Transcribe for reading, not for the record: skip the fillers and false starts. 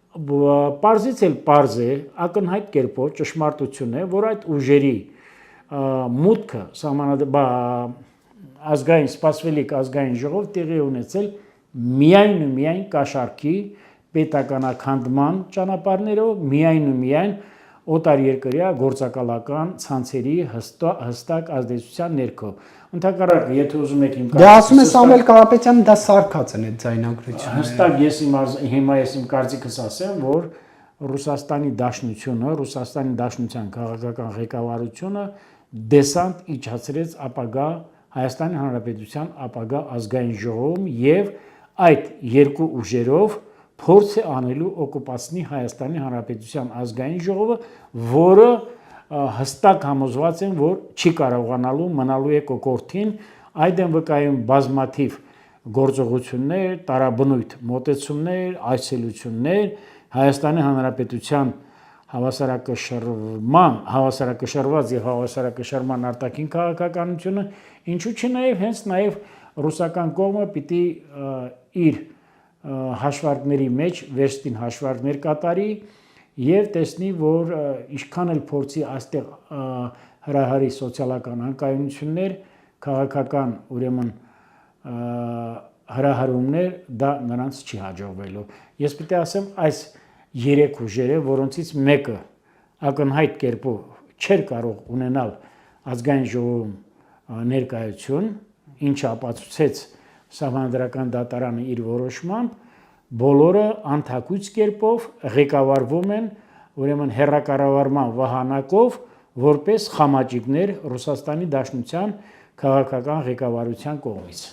Պարզից էլ պարզ է, ակնհայտ կերպով ճշմարտություն է, որ այդ ուժերի մուտքը ազգային սպասվելիք ազգային ժողով տեղի ունեցել միայն ու միայն կաշառքի պետականաքանդման ճանապարհներով, միայն ու միայն օտարերկրյա գործակալական ցանցերի հստակ ազդեցության ներքո։ Ընդհակառակը, եթե ուզում եք իմ Դե ասում է Սամվել Կարապետյանը դա սարքած են այդ ձայնագրությունը։ Հստակ հիմա ես իմ կարծիքս ասեմ, որ Ռուսաստանի Դաշնությունը, Ռուսաստանի Դաշնության քաղաքական ղեկավարությունը դեսանտ իջացրեց ապագա Հայաստանի Հանրապետության ապագա ազգային ժողովում եւ այդ երկու ուժերով փորձ է անելու օկուպացնի Հայաստանի Հանրապետության ազգային ժողովը, որը հստակ համոզված են, որ չի կարողանալու մնալու է կոկորդին, այդ են վկայում բազմաթիվ գործողություններ, տարաբնույթ մոտեցումներ, այցելություններ Հայաստանի Հանրապետության հավասարակշռված եւ հավասարակշռման արտաքին քաղաքականությունը, ինչու՞ չէ հենց նաեւ ռուսական կողմը պիտի իր հաշվարկների մեջ վերստին հաշվարկներ կատարի եւ տեսնի, որ ինչքան էլ փորձի այստեղ հրահարի սոցիալական անկայունություններ, քաղաքական ուրեմն հրահարումներ, դա նրանց չի հաջողվելու։ Ես պիտի ասեմ, այս երեք ուժերը, որոնցից մեկը ակնհայտ կերպով չէր կարող ունենալ ազգային ժողովում ներկայություն, ինչը ապացուցեց Սահմանադրական դատարանը իր որոշմամբ, բոլորը անթակույց կերպով ղեկավարվում են ուրեմն հեռակառավարման վահանակով, որպես խամաճիկներ Ռուսաստանի Դաշնության քաղաքական ղեկավարության կողմից։